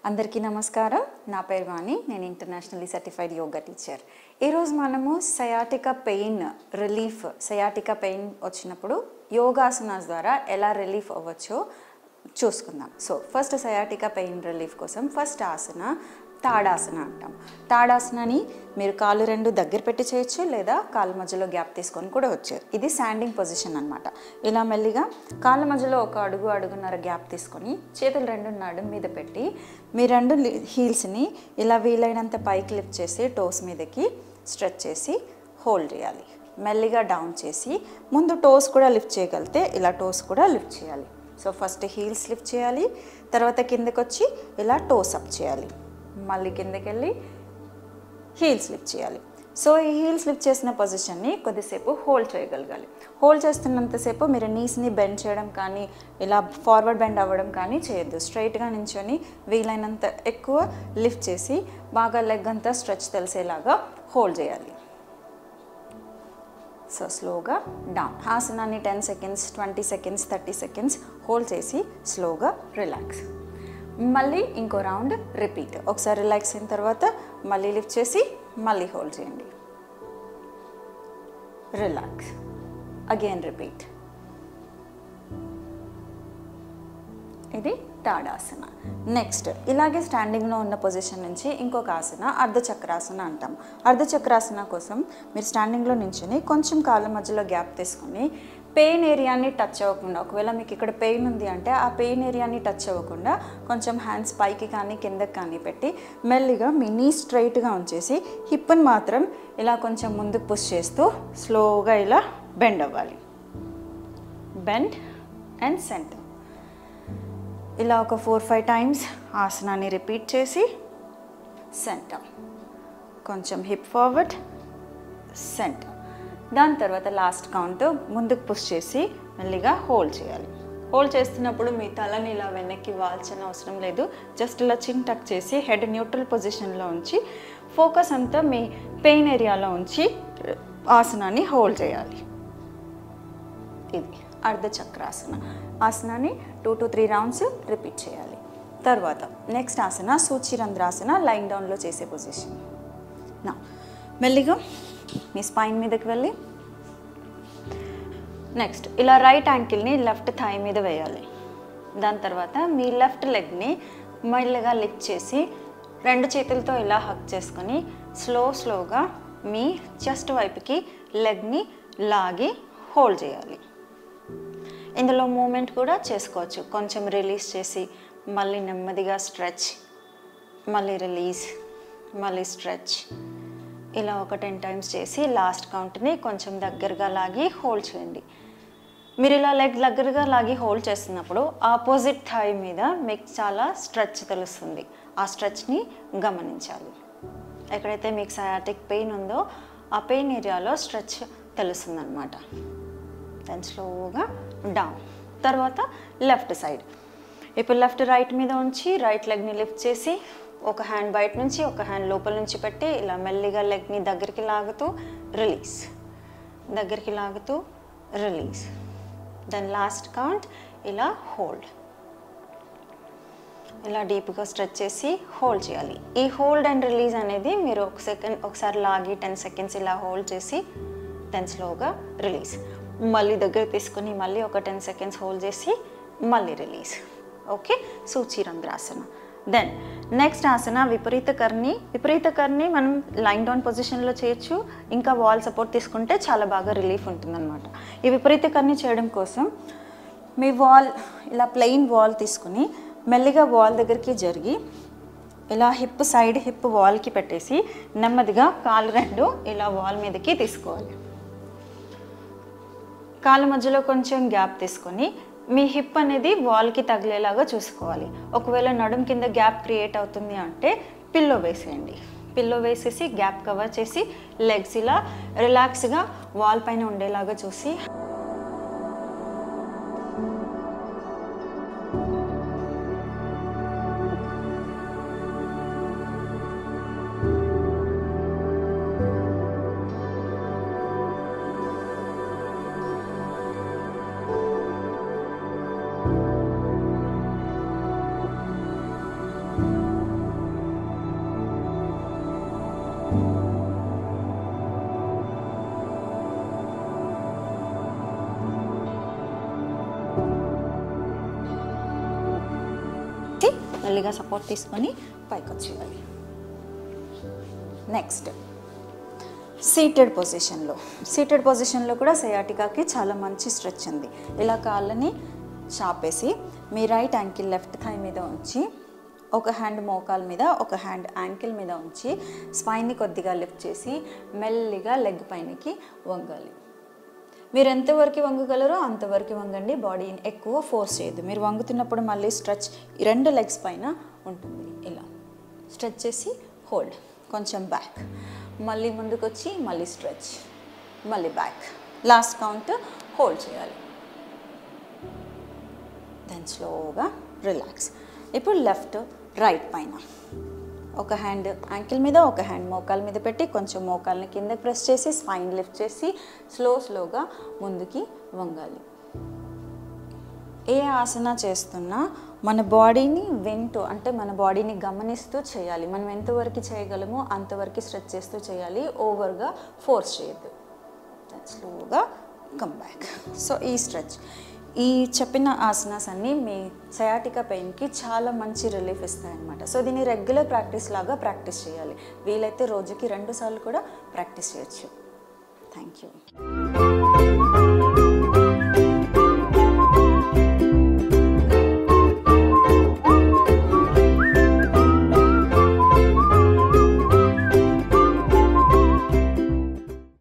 అందరికీ నమస్కారం. నా పేరు వాణి. నేను ఇంటర్నేషనల్లీ సర్టిఫైడ్ యోగా టీచర్. ఈరోజు మనము sciatica pain relief, sciatica pain వచ్చినప్పుడు యోగాసనాస్ ద్వారా ఎలా రిలీఫ్ అవ్వచ్చో చూసుకుందాం. So first sciatica pain relief కోసం ఫస్ట్ ఆసన తాడాసన అంటాం. తాడాసనని మీరు కాళ్ళు రెండు దగ్గర పెట్టి చేయొచ్చు, లేదా కాళ్ళ మధ్యలో గ్యాప్ తీసుకొని కూడా వచ్చు. ఇది స్టాండింగ్ పొజిషన్ అనమాట. ఇలా మెల్లిగా కాళ్ళ మధ్యలో ఒక అడుగున్నర గ్యాప్ తీసుకొని చేతులు రెండు నడుము మీద పెట్టి మీ రెండు హీల్స్ని ఇలా వీలైనంత పైకి లిఫ్ట్ చేసి టోస్ మీదకి స్ట్రెచ్ చేసి హోల్డ్ చేయాలి. మెల్లిగా డౌన్ చేసి ముందు టోస్ కూడా లిఫ్ట్ చేయగలిగితే ఇలా టోస్ కూడా లిఫ్ట్ చేయాలి. సో ఫస్ట్ హీల్స్ లిఫ్ట్ చేయాలి, తర్వాత కిందకి వచ్చి ఇలా టోస్ అప్ చేయాలి, మళ్ళీ కిందకి వెళ్ళి హీల్స్ లిఫ్ట్ చేయాలి. సో ఈ హీల్స్ లిఫ్ట్ చేసిన పొజిషన్ని కొద్దిసేపు హోల్డ్ చేయగలగాలి. హోల్డ్ చేస్తున్నంతసేపు మీరు నీస్ని బెండ్ చేయడం కానీ ఇలా ఫార్వర్డ్ బెండ్ అవ్వడం కానీ చేయొద్దు. స్ట్రైట్గా నించొని వీలైనంత ఎక్కువ లిఫ్ట్ చేసి బాగా లెగ్ అంతా స్ట్రెచ్ తెలిసేలాగా హోల్డ్ చేయాలి. సో స్లోగా డౌన్. ఆసనాన్ని 10 సెకండ్స్, 20 సెకండ్స్, 30 సెకండ్స్ హోల్డ్ చేసి స్లోగా రిలాక్స్. మళ్ళీ ఇంకో రౌండ్ రిపీట్. ఒకసారి రిలాక్స్ అయిన తర్వాత మళ్ళీ లిఫ్ట్ చేసి మళ్ళీ హోల్డ్ చేయండి, రిలాక్స్, అగైన్ రిపీట్. ఇది తాడాసన. నెక్స్ట్ ఇలాగే స్టాండింగ్లో ఉన్న పొజిషన్ నుంచి ఇంకొక ఆసన అర్ధచక్రాసన అంటాం. అర్ధచక్రాసన కోసం మీరు స్టాండింగ్లో నించుని కొంచెం కాళ్ళ మధ్యలో గ్యాప్ తీసుకొని పెయిన్ ఏరియాని టచ్ అవ్వకుండా, ఒకవేళ మీకు ఇక్కడ పెయిన్ ఉంది అంటే ఆ పెయిన్ ఏరియాని టచ్ అవ్వకుండా కొంచెం హ్యాండ్స్ పైకి కానీ కిందకి కానీ పెట్టి మెల్లిగా మీ నీ స్ట్రైట్గా ఉంచేసి హిప్ని మాత్రం ఇలా కొంచెం ముందుకు పుష్ చేస్తూ స్లోగా ఇలా బెండ్ అవ్వాలి. Bend and centre. ఇలా ఒక 4-5 టైమ్స్ ఆసనాన్ని రిపీట్ చేసి సెంటర్, కొంచెం హిప్ ఫార్వర్డ్, సెంటర్. దాని తర్వాత లాస్ట్ కౌంట్ ముందుకు పుష్ చేసి మెల్లిగా హోల్డ్ చేయాలి. హోల్డ్ చేస్తున్నప్పుడు మీ తలని ఇలా వెనక్కి వాల్చిన అవసరం లేదు. జస్ట్ ఇలా చిన్ టక్ చేసి హెడ్ న్యూట్రల్ పొజిషన్లో ఉంచి ఫోకస్ అంతా మీ పెయిన్ ఏరియాలో ఉంచి ఆసనాన్ని హోల్డ్ చేయాలి. ఇది అర్ధచక్రాసన. ఆసనాన్ని 2 to 3 రౌండ్స్ రిపీట్ చేయాలి. తర్వాత నెక్స్ట్ ఆసన సూచిరంధ్రాసన, లైన్ డౌన్లో చేసే పొజిషన్. నా మెల్లిగా మీ స్పైన్ మీదకి వెళ్ళి నెక్స్ట్ ఇలా రైట్ యాంకిల్ని లెఫ్ట్ థై మీద వేయాలి. దాని తర్వాత మీ లెఫ్ట్ లెగ్ని మెల్లిగా లిఫ్ట్ చేసి రెండు చేతులతో ఇలా హక్ చేసుకొని స్లోగా మీ చెస్ట్ వైపుకి లెగ్ని లాగి హోల్డ్ చేయాలి. ఇందులో మూమెంట్ కూడా చేసుకోవచ్చు. కొంచెం రిలీజ్ చేసి మళ్ళీ నెమ్మదిగా స్ట్రెచ్, మళ్ళీ రిలీజ్, మళ్ళీ స్ట్రెచ్. ఇలా ఒక 10 టైమ్స్ చేసి లాస్ట్ కౌంట్ని కొంచెం దగ్గరగా లాగి హోల్డ్ చేయండి. మీరు ఇలా లెగ్ దగ్గరగా లాగి హోల్డ్ చేస్తున్నప్పుడు ఆపోజిట్ థై మీద మీకు చాలా స్ట్రెచ్ తెలుస్తుంది. ఆ స్ట్రెచ్ని గమనించాలి. ఎక్కడైతే మీకు సయాటిక్ పెయిన్ ఉందో ఆ పెయిన్ ఏరియాలో స్ట్రెచ్ తెలుస్తుంది అన్నమాట. దెన్ స్లోగా డౌన్. తర్వాత లెఫ్ట్ సైడ్. ఇప్పుడు లెఫ్ట్ రైట్ మీద ఉంచి రైట్ లెగ్ని లిఫ్ట్ చేసి ఒక హ్యాండ్ బయట నుంచి ఒక హ్యాండ్ లోపల నుంచి పెట్టి ఇలా మెల్లిగా లెగ్ని దగ్గరికి లాగుతూ రిలీజ్, దగ్గరికి లాగుతూ రిలీజ్. దెన్ లాస్ట్ కౌంట్ ఇలా హోల్డ్. ఇలా డీప్గా స్ట్రెచ్ చేసి హోల్డ్ చేయాలి. ఈ హోల్డ్ అండ్ రిలీజ్ అనేది మీరు ఒకసారి లాగి 10 సెకండ్స్ ఇలా హోల్డ్ చేసి దెన్ స్లోగా రిలీజ్. మళ్ళీ దగ్గర తీసుకొని మళ్ళీ ఒక 10 సెకండ్స్ హోల్డ్ చేసి మళ్ళీ రిలీజ్. ఓకే, సూచిరంధ్రాసన. దెన్ నెక్స్ట్ ఆసన విపరీత కర్ణి. విపరీత కర్ణి మనం లైన్ డౌన్ పొజిషన్లో చేయొచ్చు, ఇంకా వాల్ సపోర్ట్ తీసుకుంటే చాలా బాగా రిలీఫ్ ఉంటుందన్నమాట. ఈ విపరీత కర్ణి చేయడం కోసం మీ వాల్ ఇలా ప్లెయిన్ వాల్ తీసుకుని మెల్లిగా వాల్ దగ్గరికి జరిగి ఇలా హిప్ సైడ్ హిప్ వాల్కి పెట్టేసి నెమ్మదిగా కాలు రెండు ఇలా వాల్ మీదకి తీసుకోవాలి. కాళ్ళ మధ్యలో కొంచెం గ్యాప్ తీసుకొని మీ హిప్ అనేది వాల్కి తగిలేలాగా చూసుకోవాలి. ఒకవేళ నడుం కింద గ్యాప్ క్రియేట్ అవుతుంది అంటే పిల్లో వేసేయండి. పిల్లో వేసేసి గ్యాప్ కవర్ చేసి లెగ్స్ ఇలా రిలాక్స్గా వాల్ పైన ఉండేలాగా చూసి మెల్లిగా సపోర్ట్ తీసుకొని పైకి వచ్చేయాలి. నెక్స్ట్ సీటెడ్ పొజిషన్లో కూడా సయాటికాకి చాలా మంచి స్ట్రెచ్ ఉంది. ఇలా కాళ్ళని చాపేసి మీ రైట్ యాంకిల్ లెఫ్ట్ థై మీద ఉంచి ఒక హ్యాండ్ మోకాల్ మీద ఒక హ్యాండ్ యాంకిల్ మీద ఉంచి స్పైన్ని కొద్దిగా లిఫ్ట్ చేసి మెల్లిగా లెగ్ పైనకి వంగాలి. మీరు ఎంతవరకు వంగగలరో అంతవరకు వంగండి. బాడీని ఎక్కువ ఫోర్స్ చేయొద్దు. మీరు వంగుతున్నప్పుడు మళ్ళీ స్ట్రెచ్ 2 లెగ్స్ పైన ఉంటుంది. ఇలా స్ట్రెచ్ చేసి హోల్డ్, కొంచెం బ్యాక్, మళ్ళీ ముందుకు వచ్చి మళ్ళీ స్ట్రెచ్, మళ్ళీ బ్యాక్, లాస్ట్ కౌంట్ హోల్డ్ చేయాలి. దెన్ స్లోగా రిలాక్స్. ఇప్పుడు లెఫ్ట్ రైట్ పైన ఒక హ్యాండ్ యాంకిల్ మీద ఒక హ్యాండ్ మోకాల మీద పెట్టి కొంచెం మోకాల్ని కిందకి ప్రెస్ చేసి స్పైన్ లిఫ్ట్ చేసి స్లోగా ముందుకి వంగాలి. ఏ ఆసన చేస్తున్నా మన బాడీని వింటూ అంటే మన బాడీని గమనిస్తూ చేయాలి. మనం ఎంతవరకు చేయగలమో అంతవరకు స్ట్రెచ్ చేస్తూ చేయాలి. ఓవర్గా ఫోర్స్ చేయొద్దు. స్లోగా కమ్ బ్యాక్. సో ఈ స్ట్రెచ్, ఈ చెప్పిన ఆసనాస్ అన్నీ మీ సయాటికా పెయిన్కి చాలా మంచి రిలీఫ్ ఇస్తాయన్నమాట. సో దీన్ని రెగ్యులర్ ప్రాక్టీస్ లాగా ప్రాక్టీస్ చేయాలి. వీలైతే రోజుకి 2 సార్లు కూడా ప్రాక్టీస్ చేయొచ్చు. Thank you.